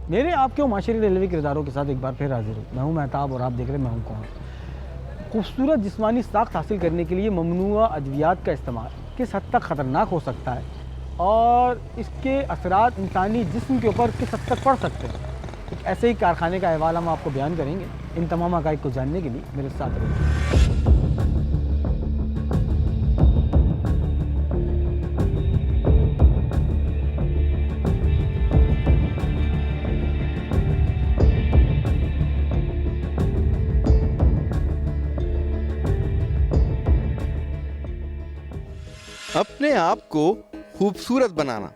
मेरे आपके और माशरे रेलवे किरदारों के साथ एक बार फिर हाजिर हूँ। मैं हूँ महताब और आप देख रहे हैं मैं हूँ कौन। खूबसूरत जिस्मानी साख्त हासिल करने के लिए ममनूआ अद्वियात का इस्तेमाल किस हद तक ख़तरनाक हो सकता है और इसके असरात इंसानी जिस्म के ऊपर किस हद तक पड़ सकते हैं, एक ऐसे ही कारखाने का अहवाल हम आपको बयान करेंगे। इन तमाम हक़ाइक़ को जानने के लिए मेरे साथ रहिए। अपने आप को खूबसूरत बनाना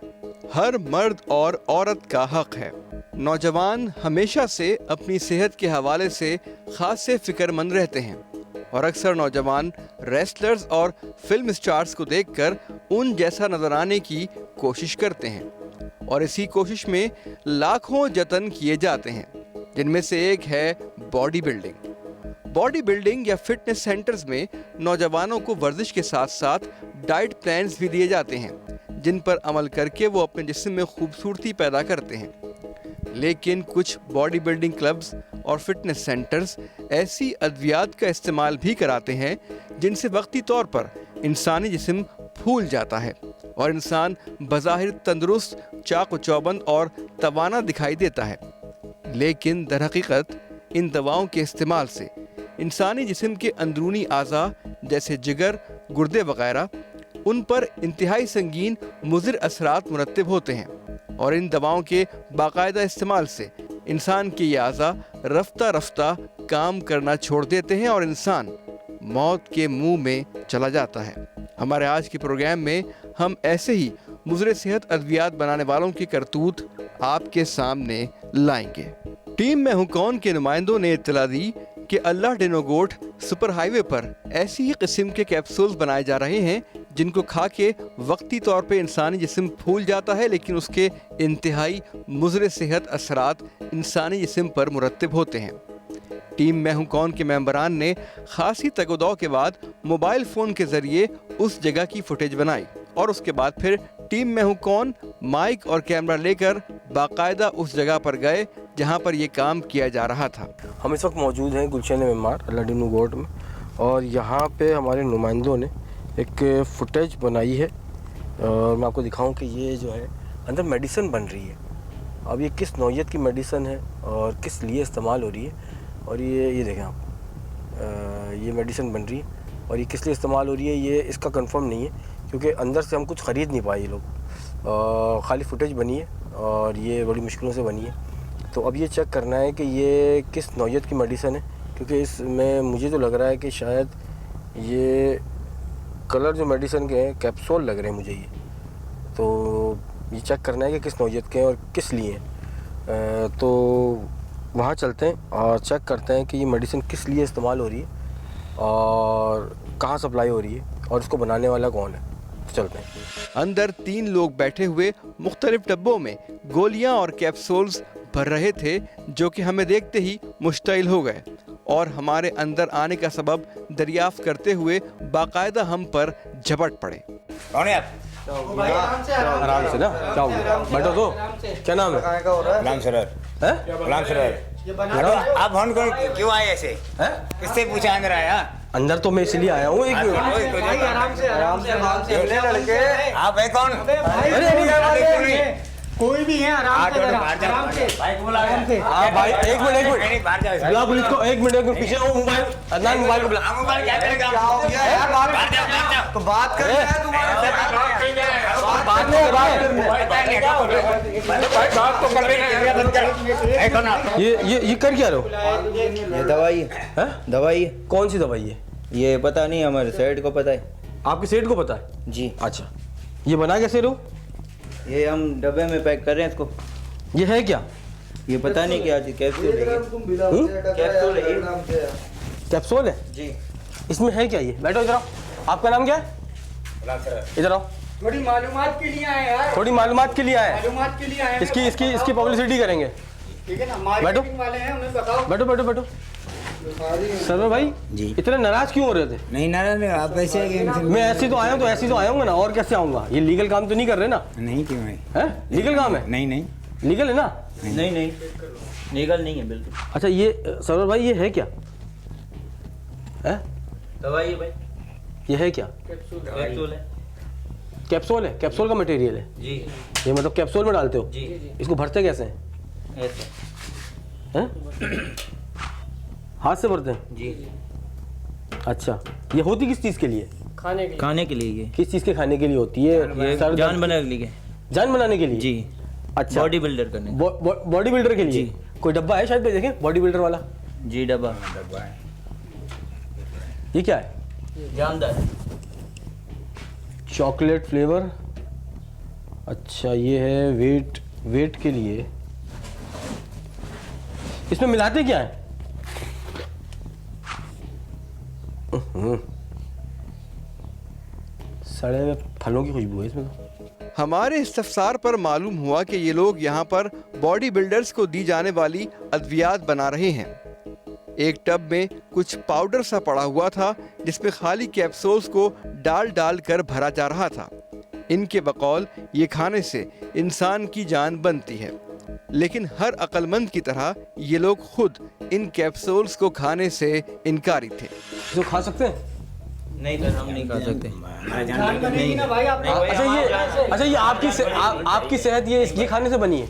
हर मर्द और औरत का हक है। नौजवान हमेशा से अपनी सेहत के हवाले से खास से फिक्रमंद रहते हैं और अक्सर नौजवान रेसलर्स और फिल्म स्टार्स को देखकर उन जैसा नजर आने की कोशिश करते हैं और इसी कोशिश में लाखों जतन किए जाते हैं, जिनमें से एक है बॉडी बिल्डिंग। बॉडी बिल्डिंग या फिटनेस सेंटर्स में नौजवानों को वर्जिश के साथ साथ डाइट प्लान्स भी दिए जाते हैं, जिन पर अमल करके वो अपने जिस्म में खूबसूरती पैदा करते हैं। लेकिन कुछ बॉडी बिल्डिंग क्लब्स और फिटनेस सेंटर्स ऐसी अद्वियात का इस्तेमाल भी कराते हैं जिनसे वक्ती तौर पर इंसानी जिस्म फूल जाता है और इंसान बज़ाहिर तंदुरुस्त, चाक़ चौबंद और तवाना दिखाई देता है। लेकिन दरहकीकत इन दवाओं के इस्तेमाल से इंसानी जिस्म के अंदरूनी आज़ा जैसे जिगर, गुर्दे वगैरह उन पर इंतहाई संगीन मुज़िर असरात मुरत्तब होते हैं और इन दवाओं के बाकायदा इस्तेमाल से इंसान के ये आज़ा रफ्ता रफ्ता काम करना छोड़ देते हैं और इंसान मौत के मुंह में चला जाता है। हमारे आज के प्रोग्राम में हम ऐसे ही मुज़िर सेहत अद्वियात बनाने वालों की करतूत आपके सामने लाएंगे। टीम में हूं कौन के नुमाइंदों ने इत्तला दी कि अल्लाह डेनोगोट सुपर हाईवे पर ऐसी ही किस्म के कैप्सूल्स बनाए जा रहे हैं जिनको खा के वक्ती तौर पे इंसानी जिस्म फूल जाता है, लेकिन उसके इंतहाई मुज़िर सेहत असरात इंसानी जिस्म पर मुरत्तब होते हैं। टीम मैं हूं कौन के मेंबरान ने खासी तगदौ के बाद मोबाइल फ़ोन के ज़रिए उस जगह की फुटेज बनाई और उसके बाद फिर टीम में हूं कौन माइक और कैमरा लेकर बाकायदा उस जगह पर गए जहां पर ये काम किया जा रहा था। हम इस वक्त मौजूद हैं गुलशन मेमार अल्लाह डेनोगोट में और यहाँ पे हमारे नुमाइंदों ने एक फुटेज बनाई है और मैं आपको दिखाऊं कि ये जो है अंदर मेडिसिन बन रही है। अब ये किस नौइयत की मेडिसिन है और किस लिए इस्तेमाल हो रही है और ये देखें आप, ये मेडिसिन बन रही है और ये किस लिए इस्तेमाल हो रही है ये इसका कंफर्म नहीं है क्योंकि अंदर से हम कुछ ख़रीद नहीं पाए ये लोग, खाली फुटेज बनी है और ये बड़ी मुश्किलों से बनी है। तो अब ये चेक करना है कि ये किस नौइयत की मेडिसिन है क्योंकि इसमें मुझे तो लग रहा है कि शायद ये कलर जो मेडिसिन के हैं कैप्सूल लग रहे हैं मुझे ये, तो ये चेक करना है कि किस नौइयत के हैं और किस लिए हैं। तो वहाँ चलते हैं और चेक करते हैं कि ये मेडिसिन किस लिए इस्तेमाल हो रही है और कहाँ सप्लाई हो रही है और इसको बनाने वाला कौन है। तो चलते हैं। अंदर 3 लोग बैठे हुए मुख्तलिफ डब्बों में गोलियां और कैप्सूल्स भर रहे थे जो कि हमें देखते ही मुश्तइल हो गए और हमारे अंदर आने का सबब दरियाफ्त करते हुए बाकायदा हम पर झपट पड़े। कौन है आप? आराम से ना, क्या हो गया? बैठो तो। क्या नाम है? गुलाम सरार। गुलाम सरार। आप फोन क्यों आए ऐसे? किससे पूछा अंदर आया? अंदर तो मैं इसलिए आया हूँ। आराम से लड़के। आप है कौन? कोई भी है आराम से भाई को बुला भाई एक मिनट बाहर जाओ। बुला पुलिस को। एक मिनट पीछे हो। मोबाइल अदनान मोबाइल को बुला। मोबाइल क्या करेगा? क्या हो गया यार? बाहर जाओ। तो बात कर रहे हैं तुम्हारे बात नहीं बात तो कर रहे हैं। ये कर क्या रहे हो? ये दवाई हैं? दवाई कौन सी दवाई है? ये पता नहीं, हमारे सेठ को पता है। आपके सेठ को पता है जी। अच्छा, ये बना कैसे रहो? ये हम डब्बे में पैक कर रहे हैं इसको। ये है क्या? ये पता नहीं क्या चीज़, कैप्सूल है ये। कैप्सूल है ये। कैप्सूल है जी। इसमें है क्या? ये बैठो इधर आओ। आपका नाम क्या है? इधर आओ। थोड़ी मालूमात के लिए आए यार। थोड़ी मालूमात के लिए आए। मालूमात के लिए आए। इसकी पब्लिसिटी करेंगे। ठीक है ना? बैठो। मार्केटिंग वाले हैं, उन्हें बताओ। बैठो बैठो बैठो। सरवर भाई जी। इतने नाराज क्यों हो रहे थे? नहीं नाराज नहीं, आप ऐसे मैं ऐसे तो आया हूँ, तो ऐसे तो आया हूँ ना, और कैसे आऊँगा? ये लीगल काम तो नहीं कर रहे ना? नहीं क्यों है? हैं? लीगल काम है? नहीं नहीं। लीगल है ना? नहीं नहीं लीगल नहीं है बिल्कुल। अच्छा ये सरवर भाई ये है क्या है? दवाई है भाई, ये है क्या? कैप्सूल है। कैप्सूल है? कैप्सूल का मटेरियल है जी ये, मतलब कैप्सूल में डालते हो? जी इसको भरते कैसे हैं? ऐसा हैं? हाथ से भरते हैं? जी। अच्छा ये होती किस चीज़ के लिए? खाने के लिए ये किस चीज़ के खाने के लिए होती है? सर दर्द- जान बनाने के लिए। जान बनाने के लिए? जी अच्छा बॉडी बिल्डर करने। बॉडी बिल्डर के लिए? जी। कोई डब्बा है शायद पे, देखें बॉडी बिल्डर वाला। जी डब्बा ये क्या है? जानदार। Chocolate flavour. अच्छा ये है वेट के लिए। इसमें मिलाते क्या है? सड़े हुए फलों की खुशबू है इसमें तो। हमारे इस्तफसार पर मालूम हुआ कि ये लोग यहाँ पर बॉडी बिल्डर्स को दी जाने वाली अद्वियात बना रहे हैं। एक टब में कुछ पाउडर सा पड़ा हुआ था जिसमें खाली कैप्सूल्स को डाल कर भरा जा रहा था। इनके बकौल ये खाने से इंसान की जान बनती है, लेकिन हर अक्लमंद की तरह ये लोग खुद इन कैप्सूल्स को खाने से इनकारी थे। इसको खा सकते हैं? नहीं सर हम नहीं खा सकते। जान बनेगी ना भाई आप। अच्छा ये आपकी सेहत ये खाने से बनी है?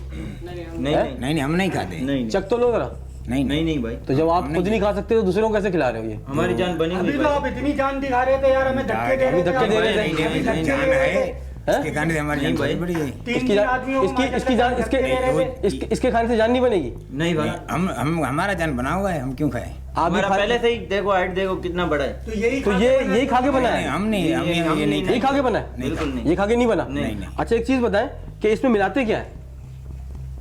नहीं नहीं नहीं हम नहीं खाते। नहीं चख तो लो जरा। नहीं नहीं नहीं भाई, तो जब आप खुद नहीं खा सकते तो दूसरों को कैसे खिला रहे हो ये? हमारी जान बनी अभी हुई तो भाई। आप इतनी जान दिखा रहे थे यार, हमें धक्के दे रहे थे। धक्के दे रहे थे। अभी नहीं, धक्के जान दे रहे है थे। इसके खाने से हमारी नहीं जान भाई। बड़ी है। तीन तीन आदमियों को मार इसकी के जान धक्के दे रहे थे। इसके खाने से जान नहीं बनेगी? नहीं भाई, हम हमारा जान बना हुआ है, हम क्यों खाएं? आप भी हमारा खा- पहले से ही देखो हाइट देखो कितना बड़ा है। तो यही तो यही खा के बना नहीं, है? हम नहीं ये नहीं यही खा के बना है? बिल्कुल नहीं। ये खा के नहीं बना? नहीं, नहीं। अच्छा एक चीज बताएं कि इसमें मिलाते क्या है?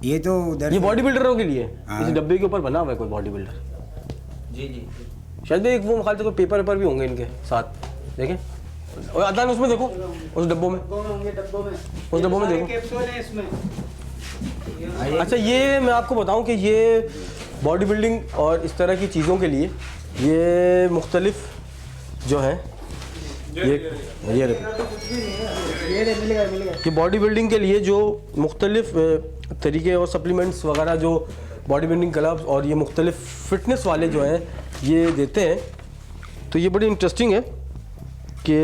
ये तो उधर ये बॉडी बिल्डरों के लिए हाँ। इस डब्बे के ऊपर बना हुआ है कोई बॉडी बिल्डर? जी जी शायद एक वो ख्याल से कोई पेपर भी होंगे इनके साथ, देखें। और अदनान उसमें देखो, उस डब्बों में, डब्बों में होंगे, डब्बों में। उस डब्बों में सारे देखो। कैप्सूल हैं इसमें। अच्छा ये मैं आपको बताऊं कि ये बॉडी बिल्डिंग और इस तरह की चीज़ों के लिए ये मुख्तलिफ जो है ये बॉडी बिल्डिंग के लिए जो मुख्तलिफ तरीके और सप्लीमेंट्स वगैरह जो बॉडी बिल्डिंग क्लब्स और ये मुख्तलिफ फिटनेस वाले जो हैं ये देते हैं। तो ये बड़ी इंटरेस्टिंग है कि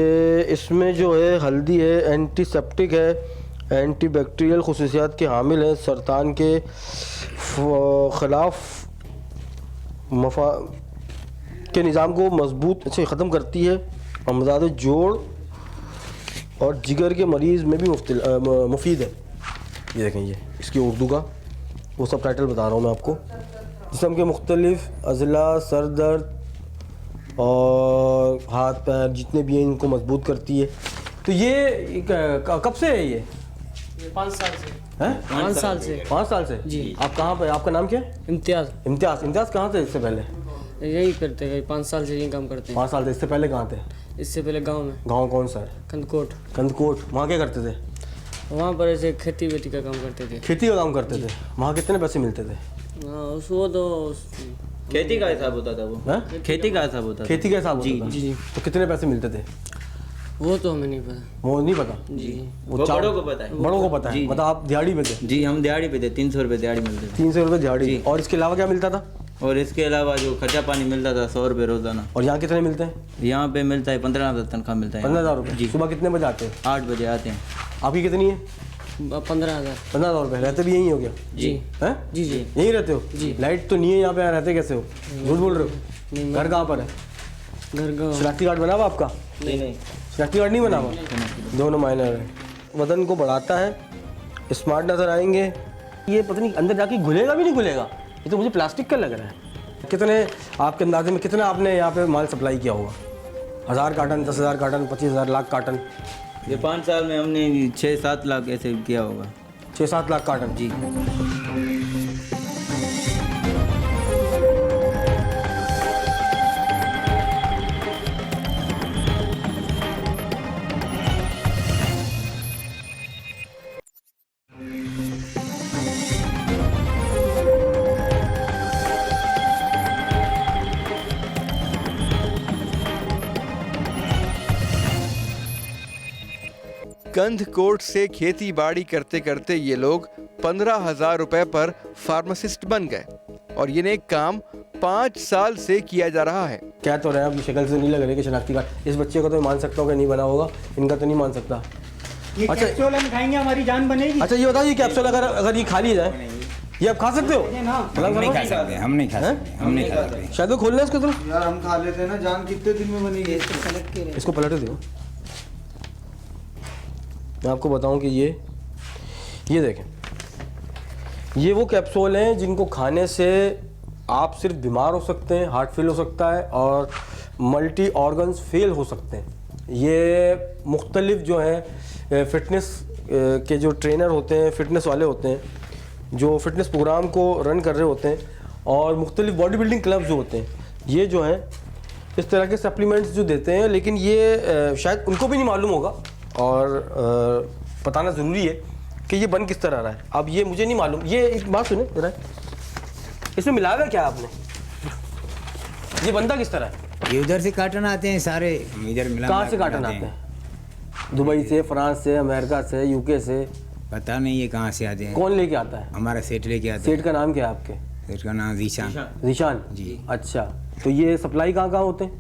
इसमें जो है हल्दी है, एंटीसेप्टिक है, एंटी बैक्टीरियल खुसूसियात के हामिल हैं, सरतान के ख़िलाफ़ मफा के निज़ाम को मजबूत से ख़त्म करती है, अमराद जोड़ और जिगर के मरीज़ में भी मुफीद है। ये देखें, ये इसकी उर्दू का वो सब टाइटल बता रहा हूँ मैं आपको। जिस्म के मुख्तलिफ अज़ला, सर दर्द और हाथ पैर जितने भी हैं इनको मजबूत करती है। तो ये कब से है ये? 5 साल से। हैं? 5 साल से 5 साल से? जी। आप कहाँ पर, आपका नाम क्या है? इम्तियाज़। इम्तियाज़ कहाँ थे इससे पहले? यही करते हैं, 5 साल से यही काम करते हैं। 5 साल से। इससे पहले कहाँ थे? इससे पहले गांव में, गांव कौन सा है? कंदकोट। कंदकोट। वहाँ क्या करते थे? वहाँ पर ऐसे खेती वेती का काम करते थे। खेती का काम करते थे। वहाँ कितने पैसे मिलते थे? हाँ उसको तो खेती का हिसाब होता था वो। हैं? खेती का हिसाब होता था। खेती का हिसाब जी, होता था? जी। तो कितने पैसे मिलते थे? वो तो हमें नहीं पता। वो नहीं पता? जी। वो चार- बड़ों को पता है। बड़ों को पता है। जी। मतलब आप दिहाड़ी पे थे? जी हम दिहाड़ी पे थे, 300 रुपये दिहाड़ी मिलते थे। 300 रुपये दिहाड़ी। जी। और इसके अलावा क्या मिलता था? और इसके अलावा जो खर्चा पानी मिलता था 100 रुपये रोजाना। और यहाँ कितने मिलते हैं? यहाँ पे मिलता है 15,000 तनख्वाह मिलता है। 15,000 रुपये। जी सुबह कितने बजे आते हैं? 8 बजे आते हैं। आपकी कितनी है? 15,000। 15,000 रुपये। रहते भी यहीं हो गया? जी हैं? जी जी। यहीं रहते हो? जी। लाइट तो नहीं है यहाँ पे, रहते कैसे हो? झूठ बोल रहे हो? नहीं, घर कहाँ पर है? घर गाँव। शनाख्ती कार्ड बना हुआ आपका? नहीं नहीं शनाख्ती कार्ड नहीं बना हुआ? दोनों मायनर है। वजन को बढ़ाता है, स्मार्ट नज़र आएंगे। ये पता नहीं अंदर जाके घुलेगा भी नहीं घुलेगा, ये तो मुझे प्लास्टिक का लग रहा है। कितने आपके अंदाजे में कितना आपने यहाँ पे माल सप्लाई किया होगा? 1000 कार्टन, 10,000 कार्टन, 25,000 लाख कार्टन? ये 5 साल में हमने 6-7 लाख ऐसे किया होगा। 6-7 लाख कार्टन? जी। कंधकोट से खेती बाड़ी करते करते ये लोग 15,000 रुपए पर फार्मासिस्ट बन गए और ये नेक काम 5 साल से किया जा रहा है। क्या तो रहे हैं, आपकी शक्ल से नहीं लग रही कि शनाख्ती कार्ड। इस बच्चे को तो मैं मान सकता हूँ कि नहीं बना होगा, इनका तो नहीं मान सकता। ये अच्छा। कैप्सूल हम खाएंगे हमारी जान बनेगी। अच्छा ये बताओ, ये कैप्सूल अगर ये खा लिया जाए, ये आप खा सकते हो? ये ना हम नहीं खा सकते, हम नहीं खा सकते, हम नहीं खा सकते। शायद वो खोलना है इसको तो, यार हम खा लेते हैं ना, जान कितने दिन में बनेगी? इसको पलट दो। मैं आपको बताऊं कि ये देखें, ये वो कैप्सूल हैं जिनको खाने से आप सिर्फ बीमार हो सकते हैं, हार्ट फेल हो सकता है और मल्टी ऑर्गन्स फेल हो सकते हैं। ये मुख्तलिफ जो हैं फिटनेस के जो ट्रेनर होते हैं, फिटनेस वाले होते हैं, जो फिटनेस प्रोग्राम को रन कर रहे होते हैं, और मुख्तलिफ बॉडी बिल्डिंग क्लब्स जो होते हैं, ये जो हैं इस तरह के सप्लीमेंट्स जो देते हैं। लेकिन ये शायद उनको भी नहीं मालूम होगा और बताना ज़रूरी है कि ये बन किस तरह रहा है। अब ये मुझे नहीं मालूम। ये एक बात सुने जरा, इसमें मिला हुआ क्या आपने? ये बनता किस तरह है? ये उधर से कार्टन आते हैं सारे, हम इधर मिला। कहाँ से कार्टन आते हैं? दुबई से, फ्रांस से, अमेरिका से, यूके से? पता नहीं ये कहाँ से आते हैं। कौन लेके आता है? हमारा सेठ लेके आता है। सेठ का नाम क्या है आपके? सेठ का नाम जीशान। जीशान जी। अच्छा, तो ये सप्लाई कहाँ कहाँ होते हैं?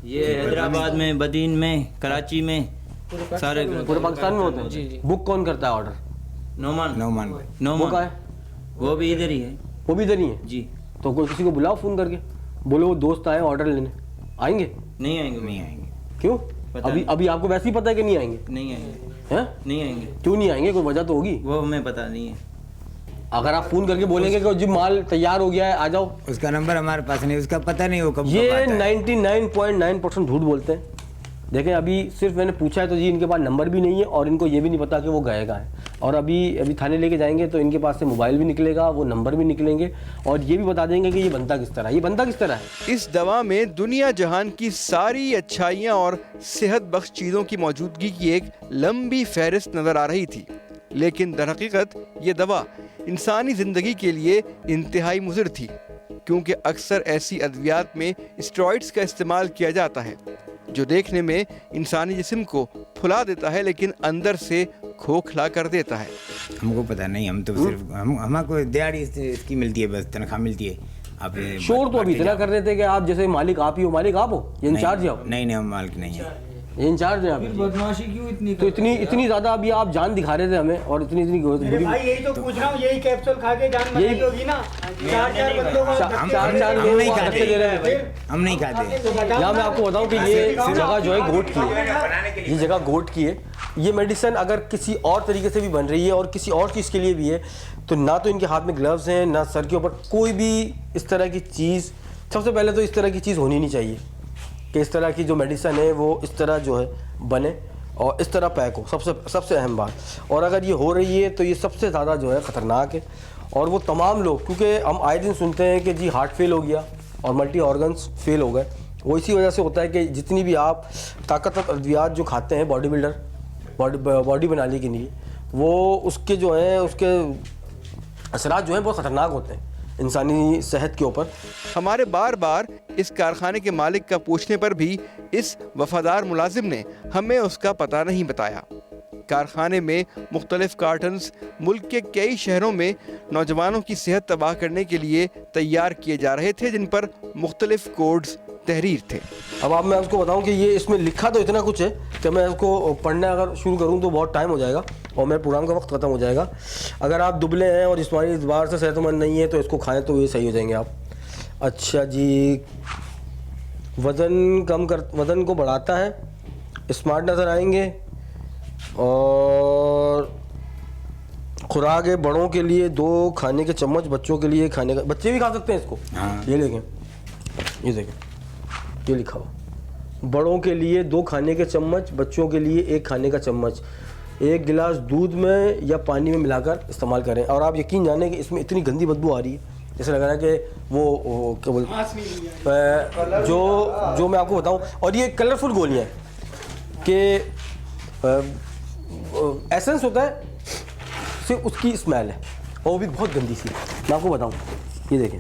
ये हैदराबाद में, बदीन में, कराची में, सारे पूरे पाकिस्तान में होते हैं। बुक कौन करता है ऑर्डर? नोमान वो नोमान कहाँ है? वो भी इधर ही है वो भी इधर ही है। जी। तो कोई किसी को बुलाओ फ़ोन करके, बोलो वो दोस्त आए ऑर्डर लेने, आएंगे? नहीं आएंगे, नहीं आएंगे। क्यों? पता अभी नहीं। अभी आपको वैसे ही पता है कि नहीं आएंगे? नहीं आएंगे, हैं? नहीं आएंगे, क्यों नहीं आएंगे? कोई वजह तो होगी। वो हमें पता नहीं है। अगर आप फ़ोन करके बोलेंगे कि जी माल तैयार हो गया है, आ जाओ, उसका नंबर हमारे पास नहीं, उसका पता नहीं वो कब ये कब आता है। 99.9% झूठ बोलते हैं। देखें, अभी सिर्फ मैंने पूछा है तो जी इनके पास नंबर भी नहीं है और इनको ये भी नहीं पता कि वो गए कहाँ हैं। और अभी थाने लेके जाएंगे तो इनके पास से मोबाइल भी निकलेगा, वो नंबर भी निकलेंगे और ये भी बता देंगे कि ये बनता किस तरह है। ये बनता किस तरह है? इस दवा में दुनिया जहान की सारी अच्छाइयाँ और सेहत बख्श चीज़ों की मौजूदगी की एक लंबी फहरिस्त नज़र आ रही थी, लेकिन दरहकीकत ये दवा इंसानी ज़िंदगी के लिए इंतहाई मुज़िर थी, क्योंकि अक्सर ऐसी अद्वियात में स्टेरॉइड्स का इस्तेमाल किया जाता है जो देखने में इंसानी जिस्म को फुला देता है लेकिन अंदर से खोखला कर देता है। हमको पता नहीं, हम तो सिर्फ हमको दिहाड़ी इसकी मिलती है, बस तनख्वाह मिलती है। आप शोर तो अभी इतना कर रहे थे कि आप जैसे मालिक आप ही हो, मालिक आप हो, ये इंचार्ज हो? नहीं, हम मालिक नहीं है। ये इंचार्ज है आप? बदमाशी क्यों इतनी? तो इतनी ज़्यादा अभी आप जान दिखा रहे थे हमें और इतनी मेरे बुरी। भाई यही तो पूछ रहा हूँ, यही कैप्सूल खा के जान बनाई होगी ना? चार बंदों को चार हम नहीं लोग खाते। धक्के दे रहे हैं भाई। हम नहीं खाते। तो बताओ यहाँ मैं ना। आपको बताऊं कि ये जगह जो है गोट की है, बनाने के लिए ये जगह गोट की है। ये मेडिसिन अगर किसी और तरीके से भी बन रही है और किसी और चीज़ के लिए भी है, तो ना तो इनके हाथ में ग्लव्स हैं, ना सर के ऊपर कोई भी इस तरह की चीज़। सबसे पहले तो इस तरह की चीज़ होनी नहीं चाहिए कि इस तरह की जो मेडिसिन है वो इस तरह जो है बने और इस तरह पैक हो। सबसे अहम बात। और अगर ये हो रही है तो ये सबसे ज़्यादा जो है ख़तरनाक है। और वो तमाम लोग, क्योंकि हम आए दिन सुनते हैं कि जी हार्ट फेल हो गया और मल्टी ऑर्गन्स फेल हो गए, वो इसी वजह से होता है कि जितनी भी आप ताकतवर अद्वियात जो खाते हैं बॉडी बिल्डर, बॉडी बनाने के लिए, वो उसके जो हैं उसके असरात जो हैं बहुत ख़तरनाक होते हैं इंसानी सेहत के ऊपर। हमारे बार बार इस कारखाने के मालिक का पूछने पर भी इस वफादार मुलाजिम ने हमें उसका पता नहीं बताया। कारखाने में मुख्तलिफ कार्टन्स मुल्क के कई शहरों में नौजवानों की सेहत तबाह करने के लिए तैयार किए जा रहे थे, जिन पर मुख्तलिफ कोड्स तहरीर थे। अब आप मैं उसको बताऊं कि ये इसमें लिखा तो इतना कुछ है कि मैं इसको पढ़ना अगर शुरू करूं तो बहुत टाइम हो जाएगा और मेरे प्रोग्राम का वक्त ख़त्म हो जाएगा। अगर आप दुबले हैं और जिस्मानी एतबार से सेहतमंद नहीं है तो इसको खाएं तो ये सही हो जाएंगे आप। अच्छा जी, वज़न को बढ़ाता है, स्मार्ट नज़र आएंगे और खुराक है बड़ों के लिए 2 खाने के चम्मच, बच्चों के लिए खाने का, बच्चे भी खा सकते हैं इसको। हाँ। ये देखें, ये लिखा हुआ, बड़ों के लिए 2 खाने के चम्मच, बच्चों के लिए 1 खाने का चम्मच, 1 गिलास दूध में या पानी में मिलाकर इस्तेमाल करें। और आप यकीन जानें कि इसमें इतनी गंदी बदबू आ रही है, जैसे लग रहा है कि वो क्या बोलते हैं, जो मैं आपको बताऊं। और ये कलरफुल गोलियां हैं कि एसेंस होता है, सिर्फ उसकी स्मेल है और वो भी बहुत गंदी सी। मैं आपको बताऊं, ये देखें,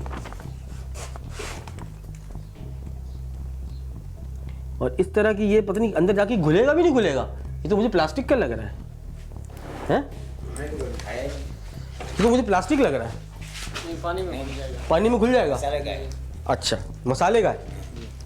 और इस तरह की ये पता नहीं अंदर जाके घुलेगा भी नहीं घुलेगा। ये तो मुझे प्लास्टिक का लग रहा है। ये तो मुझे प्लास्टिक लग रहा है। पानी में घुल जाएगा। पानी में घुल जाएगा। मसाले का है। अच्छा, मसाले का है।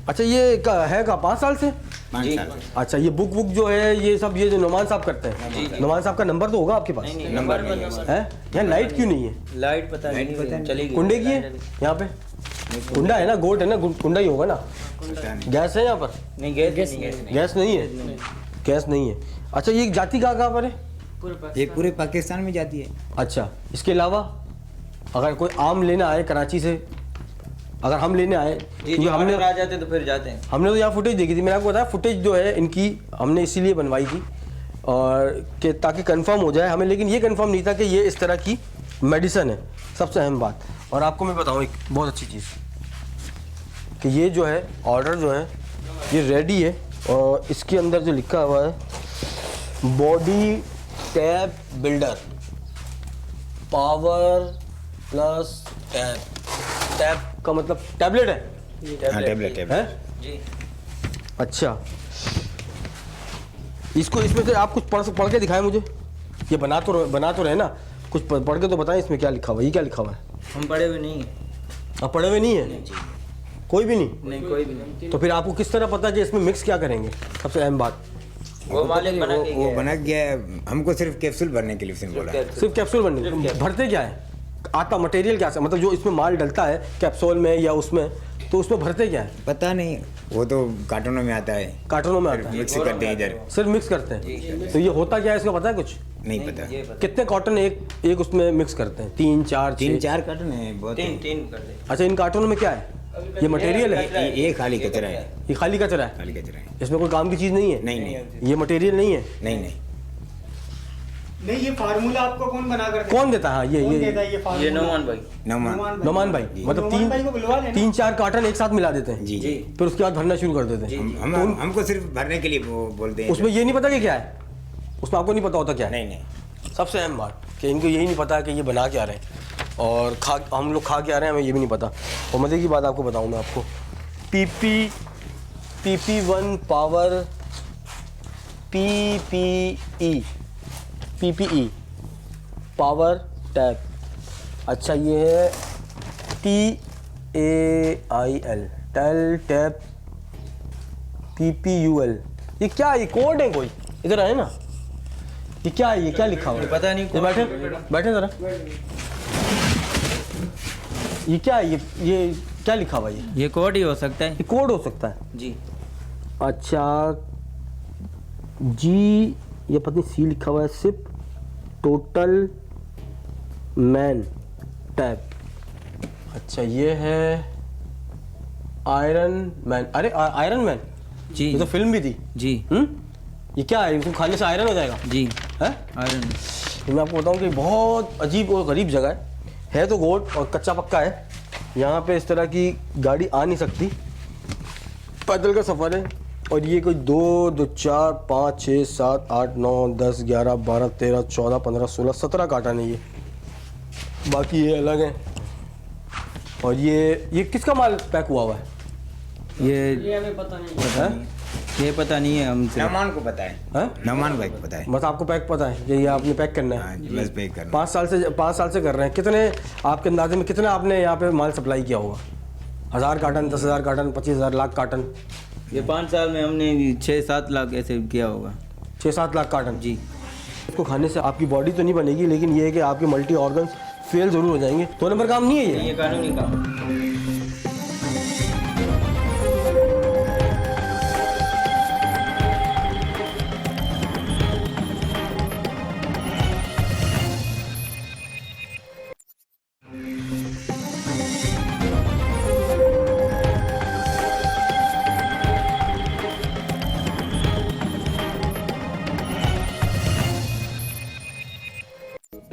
अच्छा, ये है का 5 साल से? 5 साल। अच्छा, ये बुक जो है ये सब ये जो नुमान साहब करते हैं, नुमान साहब का नंबर तो होगा आपके पास? नंबर नहीं है। है? यहाँ लाइट क्यों नहीं है? लाइट पता नहीं चली गई। कुंडे की है यहाँ पे? कुंडा है ना, गोट है ना, कुंडा ही होगा ना। पता नहीं। गैस है यहाँ पर? नहीं गैस नहीं है। गैस नहीं है? गैस नहीं है। अच्छा, ये जाति कहाँ पर है? ये पूरे पाकिस्तान में जाती है। अच्छा, इसके अलावा अगर कोई आम लेना आए कराची से, अगर हम लेने आए, जी क्योंकि जो हमने आ जाते तो फिर जाते हैं। हमने तो यहाँ फुटेज देखी थी, मैंने आपको बताया फुटेज जो है इनकी हमने इसीलिए बनवाई थी और कि ताकि कंफर्म हो जाए हमें, लेकिन ये कंफर्म नहीं था कि ये इस तरह की मेडिसिन है, सबसे अहम बात। और आपको मैं बताऊँ एक बहुत अच्छी चीज़ कि ये जो है ऑर्डर जो है ये रेडी है और इसके अंदर जो लिखा हुआ है body tap builder power plus tap. Tap का मतलब टैबलेट है? हाँ, टैबलेट है? जी अच्छा, इसको इसमें से आप कुछ पढ़ के दिखाएं मुझे। ये बना तो रहे ना, कुछ पढ़ के तो बताएं इसमें क्या लिखा हुआ है। ये क्या लिखा हुआ है? हम पढ़े हुए नहीं हैं। आप पढ़े हुए नहीं है? कोई भी नहीं? नहीं कोई भी नहीं। तो फिर आपको किस तरह पता कि इसमें मिक्स क्या करेंगे? सबसे अहम बात वो मालिक बना के वो गया है। बना गया है, हमको सिर्फ कैप्सूल भरने के लिए उसने बोला। सिर्फ कैप्सूल बनने भरते क्या है? आता मटेरियल क्या है? मतलब जो इसमें माल डलता है कैप्सूल में या उसमें, तो उसमें भरते क्या है? पता नहीं, वो तो कार्टूनों में आता है, कार्टूनों में आता है, मिक्स करते हैं इधर। सिर्फ मिक्स करते हैं। तो ये होता क्या है इसका पता है कुछ? नहीं पता। कितने कॉटन एक उसमें मिक्स करते हैं? 3 4 6? 3-4 कार्टून है, बहुत है। तीन कर दे। अच्छा, इन कार्टूनों में क्या है? ये मटेरियल है? ये खाली कचरा है, ये खाली कचरा है? खाली कचरा है। इसमें कोई काम की चीज़ नहीं है? नहीं नहीं ये मटेरियल नहीं है? नहीं नहीं। नहीं, ये फार्मूला आपको कौन बना कर देता कौन देता है? कौन देता ये है ये फार्मूला? ये नौमान भाई। नोमान भाई। मतलब नौमान भाई को बुलवा लेना। 3 4 कार्टन एक साथ मिला देते हैं, जी जी। फिर उसके बाद भरना शुरू कर देते हैं। हमको सिर्फ भरने के लिए वो बोलते हैं। उसमें ये नहीं पता कि क्या है? उसमें आपको नहीं पता होता क्या है? नहीं नहीं। सबसे अहम बात कि इनको यही नहीं पता है कि ये बना क्या रहे हैं और हम लोग खा क्या रहे हैं, हमें ये भी नहीं पता। और मज़े की बात आपको बताऊँ मैं आपको, PP1 power PPE power tap. अच्छा, ये है TAIL टैल टैप PPUL। ये क्या है? ये कोड है कोई? इधर आए ना, ये क्या है? ये क्या लिखा हुआ है? पता नहीं। ये बैठे ज़रा। ये क्या है? ये क्या लिखा हुआ है? ये कोड ही हो सकता है। ये कोड हो सकता है? जी अच्छा, जी ये पता नहीं सी लिखा हुआ है, सिप टोटल मैन टैप। अच्छा, ये है आयरन मैन। अरे आयरन मैन, जी ये तो फिल्म भी थी। जी ये क्या है? इसको खाने से आयरन हो जाएगा? जी है? आयरन। तो मैं आपको बताऊं कि बहुत अजीब और गरीब जगह है तो गोट और कच्चा पक्का है। यहाँ पे इस तरह की गाड़ी आ नहीं सकती, पैदल का सफ़र है। और ये कोई 2 2 4 5 6 7 8 9 10 11 12 13 14 15 16 17 कार्टन है ये, बाकी ये अलग हैं। और ये किसका माल पैक हुआ हुआ है? ये हमें पता नहीं। हैं? ये पता नहीं है हमसे। नौमान को पता है, हैं? नौमान भाई को पता है। बस आपको पैक पता है कि ये आपने पैक करना हाँ है? जी, बस पे करना। 5 साल से कर रहे हैं। कितने आपके अंदाजे में कितना आपने यहाँ पे माल सप्लाई किया होगा? 1000 कार्टन, 10,000 कार्टन, 25,000 लाख कार्टन? ये 5 साल में हमने 6-7 लाख ऐसे किया होगा। 6-7 लाख कार्टन। जी। इसको खाने से आपकी बॉडी तो नहीं बनेगी, लेकिन ये है कि आपके मल्टी ऑर्गन्स फेल ज़रूर हो जाएंगे। 2 नंबर काम नहीं है ये? ये कानूनी काम।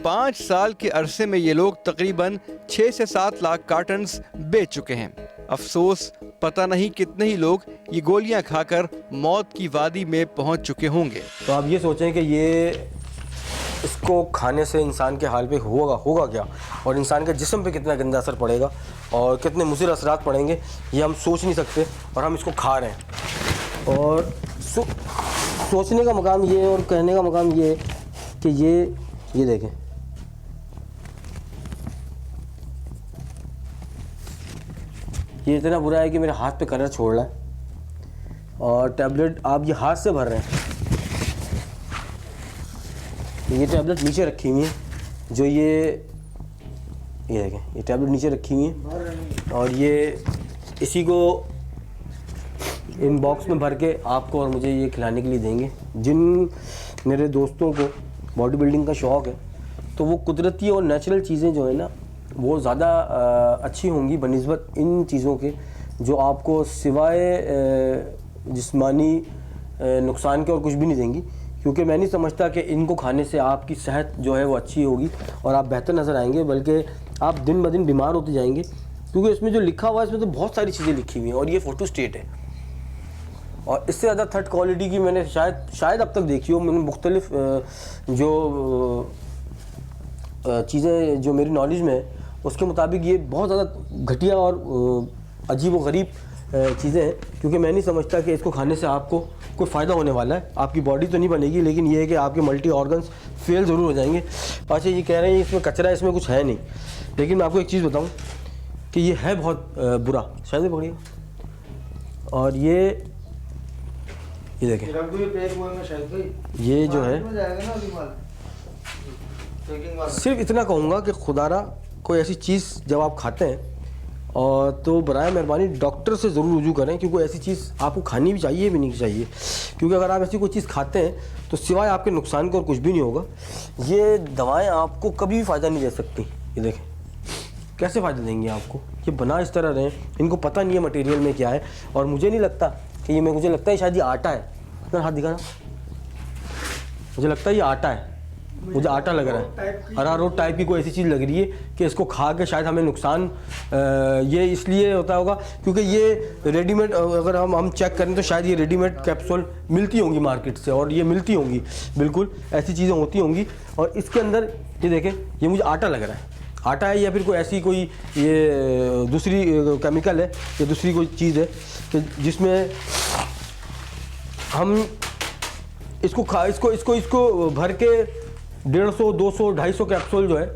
5 साल के अरसे में ये लोग तकरीबन 6 से 7 लाख कार्टन्स बेच चुके हैं। अफसोस पता नहीं कितने ही लोग ये गोलियां खाकर मौत की वादी में पहुंच चुके होंगे। तो आप ये सोचें कि ये इसको खाने से इंसान के हाल पे होगा क्या, और इंसान के जिस्म पे कितना गंदा असर पड़ेगा और कितने मुज़िर असरात पड़ेंगे, ये हम सोच नहीं सकते। और हम इसको खा रहे हैं। और सोचने का मकाम ये और कहने का मकाम ये कि ये देखें, ये इतना बुरा है कि मेरे हाथ पे कलर छोड़ रहा है, और टैबलेट आप ये हाथ से भर रहे हैं। ये टैबलेट नीचे रखी हुई है, जो ये देखें, ये टैबलेट नीचे रखी हुई है, और ये इसी को इन बॉक्स में भर के आपको और मुझे ये खिलाने के लिए देंगे। जिन मेरे दोस्तों को बॉडी बिल्डिंग का शौक़ है, तो वो कुदरती और नेचुरल चीज़ें जो है ना, वो ज़्यादा अच्छी होंगी बनिस्बत इन चीज़ों के, जो आपको सिवाय जिस्मानी नुकसान के और कुछ भी नहीं देंगी। क्योंकि मैं नहीं समझता कि इनको खाने से आपकी सेहत जो है वो अच्छी होगी और आप बेहतर नज़र आएंगे, बल्कि आप दिन ब दिन बीमार होते जाएंगे। क्योंकि इसमें जो लिखा हुआ है, इसमें तो बहुत सारी चीज़ें लिखी हुई हैं, और ये फ़ोटो स्टेट है, और इससे ज़्यादा थर्ड क्वालिटी की मैंने शायद अब तक देखी हो। मैंने मुख्तलिफ जो चीज़ें जो मेरी नॉलेज में है, उसके मुताबिक ये बहुत ज़्यादा घटिया और अजीब व गरीब चीज़ें हैं। क्योंकि मैं नहीं समझता कि इसको खाने से आपको कोई फ़ायदा होने वाला है। आपकी बॉडी तो नहीं बनेगी, लेकिन ये है कि आपके मल्टी ऑर्गन्स फेल ज़रूर हो जाएंगे। अच्छा, ये कह रहे हैं इसमें कचरा है, इसमें कुछ है नहीं, लेकिन मैं आपको एक चीज़ बताऊं कि ये है बहुत बुरा। शायद पकड़िए, और ये देखें, ये जो है, सिर्फ इतना कहूँगा कि खुदारा कोई ऐसी चीज़ जब आप खाते हैं और तो बराए मेहरबानी डॉक्टर से ज़रूर रुजू करें, क्योंकि ऐसी चीज़ आपको खानी भी चाहिए भी नहीं चाहिए। क्योंकि अगर आप ऐसी कोई चीज़ खाते हैं तो सिवाय आपके नुकसान के और कुछ भी नहीं होगा। ये दवाएं आपको कभी भी फ़ायदा नहीं दे सकती। ये देखें कैसे फ़ायदा देंगी आपको, ये बना इस तरह रहे, इनको पता नहीं है मटेरियल में क्या है। और मुझे नहीं लगता कि ये, मुझे लगता है शायद ये आटा है। इतना हाथ दिखाना, मुझे लगता है ये आटा है, मुझे आटा लग रहा है, अरारोट टाइप की कोई ऐसी चीज़ लग रही है कि इसको खा के शायद हमें नुकसान ये इसलिए होता होगा क्योंकि ये रेडीमेड, अगर हम चेक करें तो शायद ये रेडीमेड कैप्सूल मिलती होंगी मार्केट से, और ये मिलती होंगी, बिल्कुल ऐसी चीज़ें होती होंगी। और इसके अंदर ये देखें, ये मुझे आटा लग रहा है, आटा है या फिर कोई ऐसी कोई ये दूसरी केमिकल है या दूसरी कोई चीज़ है कि जिसमें हम इसको भर के 150, 200, 250 कैप्सूल जो है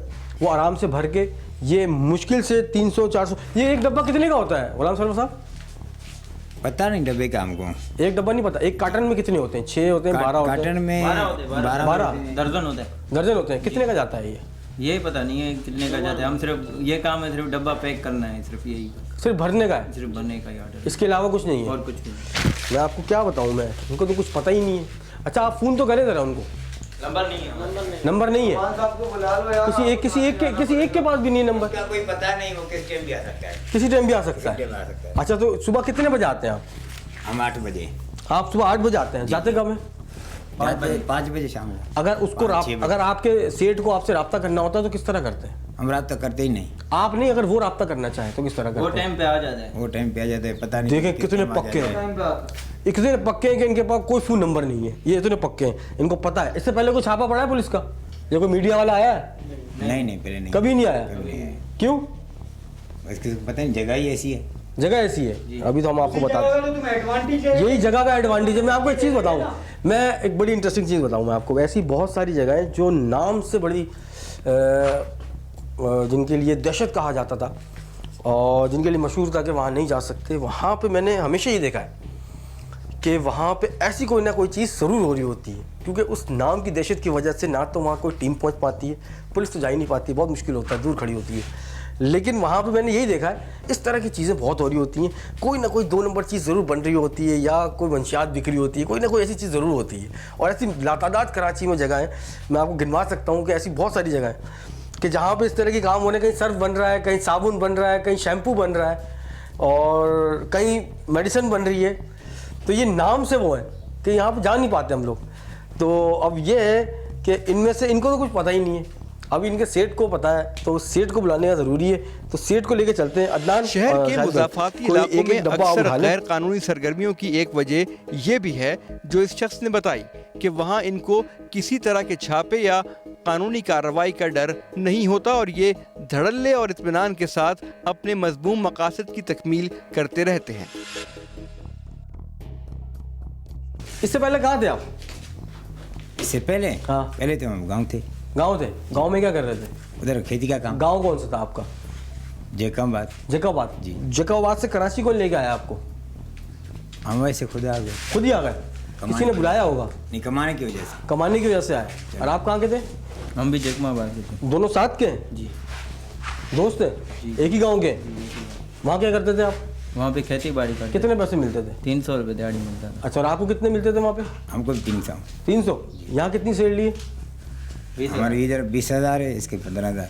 वो आराम से भर के, ये मुश्किल से 300, 400। ये एक डब्बा कितने का होता है गुलाम सरवर साहब? पता नहीं डब्बे का हमको, एक डब्बा नहीं पता। एक कार्टन में कितने होते हैं? 6 होते हैं, 12 होते हैं? कार्टन में 12 दर्जन होते हैं। दर्जन होते हैं। कितने का जाता है ये? यही पता नहीं है कितने का जाता है। हम सिर्फ ये काम है, सिर्फ डब्बा पैक करना है, सिर्फ यही, सिर्फ भरने का है, सिर्फ भरने का ही ऑर्डर, इसके अलावा कुछ नहीं है और कुछ नहीं। मैं आपको क्या बताऊं, मैं उनको तो कुछ पता ही नहीं है। अच्छा, आप फ़ोन तो करें ज़रा उनको, नंबर नहीं है, नंबर नहीं है, किसी एक के पास भी नहीं है नंबर, क्या कोई पता नहीं, वो किस टाइम भी आ सकता है, किसी टाइम भी आ सकता किस टाइम आ है। सकता है। अच्छा, तो सुबह कितने बजे आते हैं आप? हम 8 बजे, आप सुबह 8 बजे आते हैं, जाते कब हैं? 5 बजे शाम को। अगर उसको 5-6 बजे। अगर आपके सेठ को आपसे रब्ता करना होता है तो किस तरह करते हैं? हम रब्ता करते ही नहीं। आप नहीं, अगर वो रब्ता करना चाहे तो किस तरह वो करते हैं? टाइम पे आ जाता है। वो टाइम पे आ जाते हैं, पता नहीं देखें किस कितने टाइम आ पक्के जाते हैं, इतने पक्के हैं कि इनके पास कोई फ़ोन नंबर नहीं है। ये इतने पक्के हैं, इनको पता है। इससे पहले कोई छापा पड़ा है पुलिस का? या कोई मीडिया वाला आया है? नहीं, पहले नहीं, कभी नहीं आया। कभी नहीं आया। क्यों? इसकी पता नहीं, जगह ही ऐसी है, जगह ऐसी है। अभी तो हम आपको बता तुम एडवांटेज है। यही जगह का एडवांटेज है। मैं आपको एक चीज़ बताऊं, मैं एक बड़ी इंटरेस्टिंग चीज़ बताऊं मैं आपको। ऐसी बहुत सारी जगहें जो नाम से बड़ी जिनके लिए दहशत कहा जाता था और जिनके लिए मशहूर था कि वहाँ नहीं जा सकते, वहाँ पे मैंने हमेशा ये देखा है कि वहाँ पे ऐसी कोई ना कोई चीज़ ज़रूर हो रही होती है। क्योंकि उस नाम की दहशत की वजह से ना तो वहाँ कोई टीम पहुँच पाती है, पुलिस तो जा ही नहीं पाती, बहुत मुश्किल होता है, दूर खड़ी होती है। लेकिन वहाँ पे मैंने यही देखा है, इस तरह की चीज़ें बहुत हो रही होती हैं। कोई ना कोई 2 नंबर चीज़ ज़रूर बन रही होती है, या कोई मंशियात बिक रही होती है, कोई ना कोई ऐसी चीज़ ज़रूर होती है। और ऐसी लातादाद कराची में जगह है, मैं आपको गिनवा सकता हूँ कि ऐसी बहुत सारी जगह है कि जहाँ पे इस तरह के काम हो रहे हैं। कहीं सर्फ बन रहा है, कहीं साबुन बन रहा है, कहीं शैम्पू बन रहा है, और कहीं मेडिसिन बन रही है। तो ये नाम से वो है कि यहाँ पर जा नहीं पाते हम लोग। तो अब ये है कि इनमें से इनको तो कुछ पता ही नहीं है। अभी इनके सेठ को पता है, तो सेठ को बुलाने का ज़रूरी है। तो सेठ को लेके चलते हैं। अदनान, शहर के मुज़ाफ़ाती इलाकों में अक्सर उठा लें। गैर कानूनी सरगर्मियों की एक वजह ये भी है जो इस शख्स ने बताई कि वहाँ इनको किसी तरह के छापे या कानूनी कार्रवाई का डर नहीं होता और ये धड़ल्ले और इत्मीनान के साथ अपने मज़मूम मकासद की तकमील करते रहते हैं। इससे पहले कहाँ थे आप? इससे पहले हाँ। पहले तो हम गाँव थे। गाँव थे। गाँव में क्या कर रहे थे? उधर खेती का काम। गाँव कौन सा था आपका? जैकाबाद जी। जैकाबाद से कराची कौन लेके आया आपको? हम वैसे खुद आ गए, खुद ही आ गए? किसी ने बुलाया होगा? नहीं, कमाने की वजह से। कमाने की वजह से आए। और आप कहाँ के थे? हम भी जगमाबाद के थे। दोनों साथ के हैं? जी। दोस्त है? एक ही गांव के? वहाँ क्या करते थे आप? वहाँ पे खेती बाड़ी करते। कितने पैसे मिलते थे? 300 रुपये दिहाड़ी मिलता था। अच्छा, और आपको कितने मिलते थे वहाँ पे? हमको भी 300। 300? यहाँ कितनी सैलरी है? हमारे इधर 20,000 है, इसके 15,000।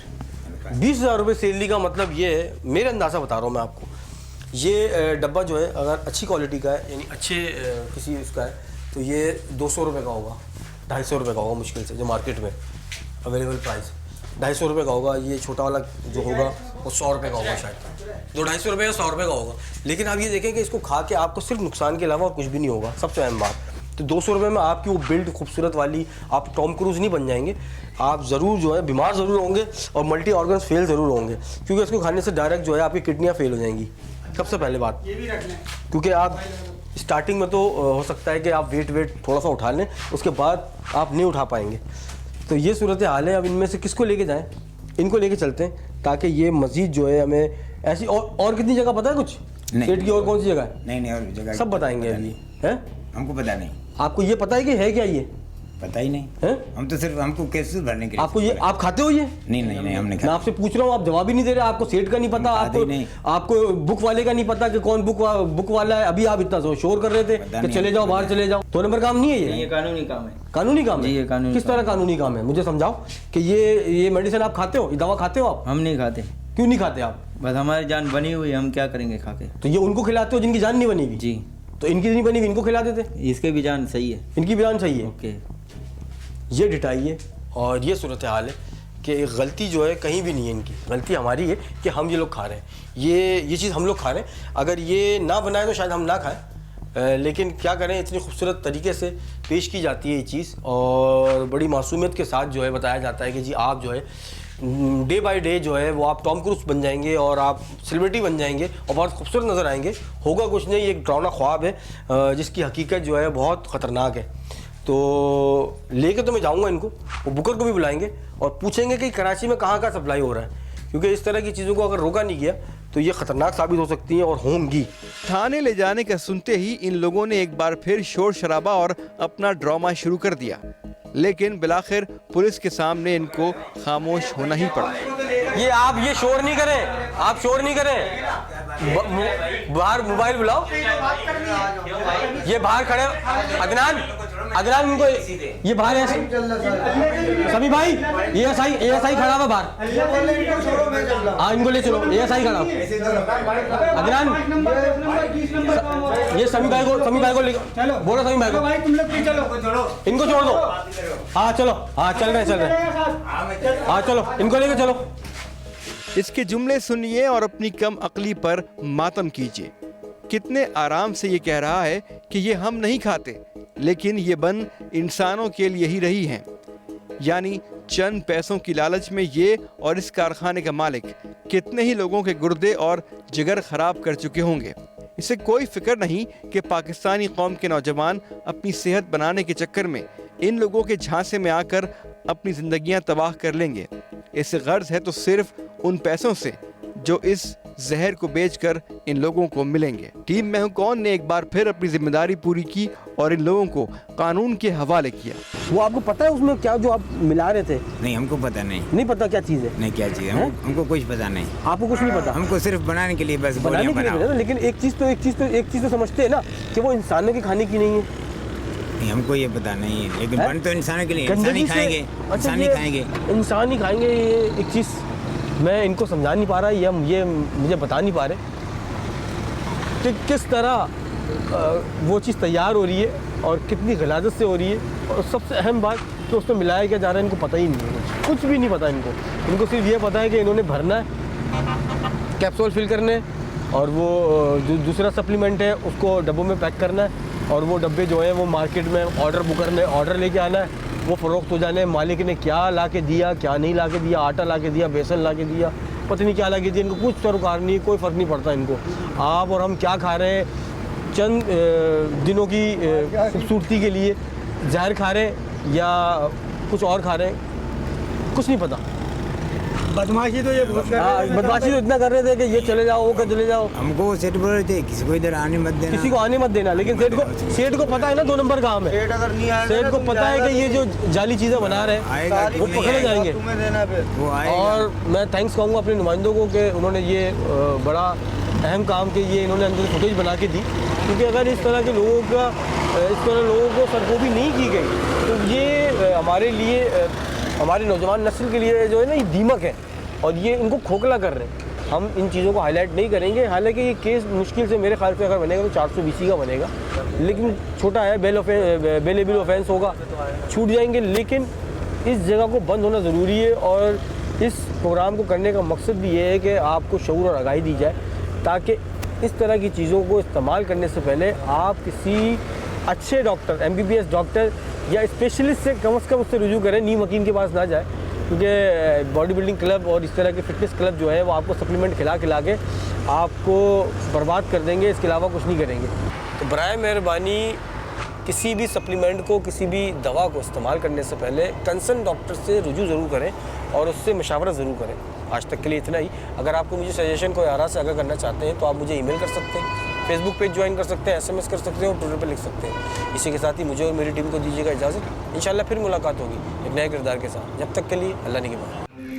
20,000 रुपये सैलरी का मतलब ये है, मेरे अंदाज़ा बता रहा हूँ मैं आपको, ये डब्बा जो है अगर अच्छी क्वालिटी का है, यानी अच्छे किसी उसका है, तो ये 200 रुपये का होगा, 250 रुपये का होगा मुश्किल से, जो मार्केट में अवेलेबल प्राइस 250 रुपये का होगा। ये छोटा वाला जो होगा वो 100 रुपये का होगा शायद, 200-250 रुपये या 100 रुपये का होगा। लेकिन आप ये देखें कि इसको खा के आपको सिर्फ नुकसान के अलावा और कुछ भी नहीं होगा, सबसे अहम बात। तो 200 रुपये में आपकी वो बिल्ड खूबसूरत वाली, आप टॉम क्रूज नहीं बन जाएंगे, आप ज़रूर जो है बीमार ज़रूर होंगे और मल्टी ऑर्गन्स फेल ज़रूर होंगे, क्योंकि इसको खाने से डायरेक्ट जो है आपकी किडनियाँ फेल हो जाएंगी, सबसे पहले बात। क्योंकि आप स्टार्टिंग में तो हो सकता है कि आप वेट थोड़ा सा उठा लें, उसके बाद आप नहीं उठा पाएंगे। तो ये सूरत हाल है। अब इनमें से किसको लेके जाएं? इनको लेके चलते हैं, ताकि ये मज़ीद जो है हमें ऐसी और कितनी जगह पता है कुछ? पेट की और कौन सी जगह है? नहीं, और जगह सब बताएंगे अभी, हैं? हमको पता नहीं। आपको ये पता है कि है क्या ये? पता ही नहीं है? हम तो सिर्फ हमको कैप्सूल भरने के लिए। आपको ये, आप खाते हो ये? नहीं, हम नहीं मैं आपसे पूछ रहा हूँ, आप जवाब ही नहीं दे रहे। आपको सेठ का नहीं पता, आपको बुक वाले का नहीं पता कि कौन बुक वाला है। अभी आप इतना शोर कर रहे थे कि चले जाओ, बाहर चले जाओ। 2 नंबर काम नहीं है ये? ये कानूनी काम है। कानूनी काम है? ये कानूनी। किस तरह कानूनी काम है, मुझे समझाओ। कि ये मेडिसिन आप खाते हो, ये दवा खाते हो आप? हम नहीं खाते। क्यों नहीं खाते आप? बस हमारी जान बनी हुई है, हम क्या करेंगे खा के। तो ये उनको खिलाते हो जिनकी जान नहीं बनी हुई? जी। तो इनकी नहीं बनी हुई, इनको खिला देते? इसके भी जान सही है। इनकी भी जान सही है? ओके। ये डिटाई है और ये सूरत हाल है कि गलती जो है कहीं भी नहीं है इनकी, गलती हमारी है कि हम ये लोग खा रहे हैं। ये चीज़ हम लोग खा रहे हैं। अगर ये ना बनाए तो शायद हम ना खाएं, लेकिन क्या करें, इतनी खूबसूरत तरीके से पेश की जाती है ये चीज़ और बड़ी मासूमियत के साथ जो है बताया जाता है कि जी आप जो है डे बाय डे जो है वो आप टॉम क्रूज बन जाएंगे और आप सेलिब्रिटी बन जाएंगे और बहुत खूबसूरत नज़र आएंगे। होगा कुछ नहीं, एक डरावना ख्वाब है जिसकी हकीकत जो है बहुत ख़तरनाक है। तो लेके तो मैं जाऊंगा इनको, वो बुकर को भी बुलाएंगे और पूछेंगे कि कराची में कहाँ सप्लाई हो रहा है, क्योंकि इस तरह की चीज़ों को अगर रोका नहीं गया तो ये ख़तरनाक साबित हो सकती हैं और होंगी। थाने ले जाने का सुनते ही इन लोगों ने एक बार फिर शोर शराबा और अपना ड्रामा शुरू कर दिया, लेकिन बिलाखिर पुलिस के सामने इनको खामोश होना ही पड़ा। ये आप ये शोर नहीं करें, आप शोर नहीं करें, बाहर मोबाइल बुलाओ। ये बाहर खड़े, अदनान इनको, ये बाहर है सभी भाई, एएसआई खड़ा हुआ बाहर। हाँ, इनको ले चलो, एएसआई खड़ा। अदनान, ये समी भाई को बोलो, समी भाई को इनको छोड़ दो। हाँ चलो, हाँ चल रहे, हाँ चलो इनको लेके चलो। इसके जुमले सुनिए और अपनी कम अक्ली पर मातम कीजिए। कितने आराम से ये कह रहा है कि ये हम नहीं खाते, लेकिन ये बन इंसानों के लिए ही रही हैं। यानी चंद पैसों की लालच में ये और इस कारखाने का मालिक कितने ही लोगों के गुर्दे और जिगर खराब कर चुके होंगे। इसे कोई फिक्र नहीं कि पाकिस्तानी कौम के नौजवान अपनी सेहत बनाने के चक्कर में इन लोगों के झांसे में आकर अपनी जिंदगियां तबाह कर लेंगे। इससे गर्ज है तो सिर्फ उन पैसों से जो इस जहर को बेचकर इन लोगों को मिलेंगे। टीम मैं हूं कौन ने एक बार फिर अपनी जिम्मेदारी पूरी की और इन लोगों को कानून के हवाले किया। वो आपको पता है उसमें क्या जो आप मिला रहे थे? नहीं, हमको पता नहीं पता क्या चीज़ है? नहीं, क्या चीज़ है हमको कुछ पता नहीं। आपको कुछ नहीं पता? हमको सिर्फ बनाने के लिए बस बनाने के लिए, लेकिन एक चीज़ तो समझते हैं ना कि वो इंसानों के खाने की नहीं है। नहीं, हमको ये पता नहीं है, लेकिन बन तो इंसानों के लिए, इंसान ही खाएंगे, इंसान ही खाएंगे। ये एक चीज़ मैं इनको समझा नहीं पा रहा, ये मुझे बता नहीं पा रहे कि किस तरह वो चीज़ तैयार हो रही है और कितनी गलाजत से हो रही है। और सबसे अहम बात कि उसमें मिलाया क्या जा रहा है इनको पता ही नहीं है, कुछ भी नहीं पता इनको सिर्फ ये पता है कि इन्होंने भरना है, कैप्सूल फिल करने, और वो जो दूसरा सप्लीमेंट है उसको डब्बों में पैक करना है, और वो डब्बे जो है वो मार्केट में ऑर्डर लेके आना है, वो फ़रोख्त हो जाने। मालिक ने क्या ला के दिया, क्या नहीं ला के दिया, आटा ला के दिया, बेसन ला के दिया, पता नहीं क्या ला के दिया, इनको कुछ सरोकार नहीं, कोई फ़र्क नहीं पड़ता इनको। आप और हम क्या खा रहे हैं, चंद दिनों की खूबसूरती के लिए जहर खा रहे हैं या कुछ और खा रहे हैं, कुछ नहीं पता। बदमाशी तो ये बहुत कर रहे हाँ हैं। बदमाशी तो इतना कर रहे थे कि ये चले जाओ वो कर चले जाओ, हमको सेठ बोल रहे थे किसी को इधर आने मत देना। किसी को आने मत देना। लेकिन सेठ को पता है ना 2 नंबर काम है। सेठ अगर नहीं आएगा सेठ ना, को तुम पता है कि जाएगा ये जो जाली चीज़ें बना रहे हैं आएगा कि वो नहीं पकड़े आएगा? जाएंगे। तुम्हें देना फिर। वो आएगा। और मैं थैंक्स कहूँगा अपने नुमाइंदों को कि उन्होंने ये बड़ा अहम काम कि ये इन्होंने अंदर फुटेज बना के दी, क्योंकि अगर इस तरह के लोगों को सरगोशी नहीं की गई तो ये हमारे लिए हमारी नौजवान नस्ल के लिए जो है ना ये दीमक है और ये इनको खोखला कर रहे हैं। हम इन चीज़ों को हाईलाइट नहीं करेंगे। हालांकि ये केस मुश्किल से मेरे ख्याल से अगर बनेगा तो 420 का बनेगा, लेकिन छोटा है, बेलेबल ऑफेंस होगा, छूट जाएंगे। लेकिन इस जगह को बंद होना ज़रूरी है और इस प्रोग्राम को करने का मकसद भी ये है कि आपको शऊर और आगाही दी जाए, ताकि इस तरह की चीज़ों को इस्तेमाल करने से पहले आप किसी अच्छे डॉक्टर, MBBS डॉक्टर या स्पेशलिस्ट से कम उससे रुजू करें, नीम हकीम के पास ना जाए, क्योंकि बॉडी बिल्डिंग क्लब और इस तरह के फिटनेस क्लब जो है वो आपको सप्लीमेंट खिला के आपको बर्बाद कर देंगे, इसके अलावा कुछ नहीं करेंगे। तो बराए मेहरबानी किसी भी सप्लीमेंट को, किसी भी दवा को इस्तेमाल करने से पहले कंसर्न डॉक्टर से रुजू ज़रूर करें और उससे मशावरत ज़रूर करें। आज तक के लिए इतना ही। अगर आपको मुझे सजेशन कोई आरा से अगर करना चाहते हैं तो आप मुझे ईमेल कर सकते हैं, फेसबुक पेज ज्वाइन कर सकते हैं, SMS कर सकते हैं और ट्विटर पर लिख सकते हैं। इसी के साथ ही मुझे और मेरी टीम को दीजिएगा इजाज़त। इंशाल्लाह फिर मुलाकात होगी एक नए किरदार के साथ। जब तक के लिए अल्लाह निगहबान।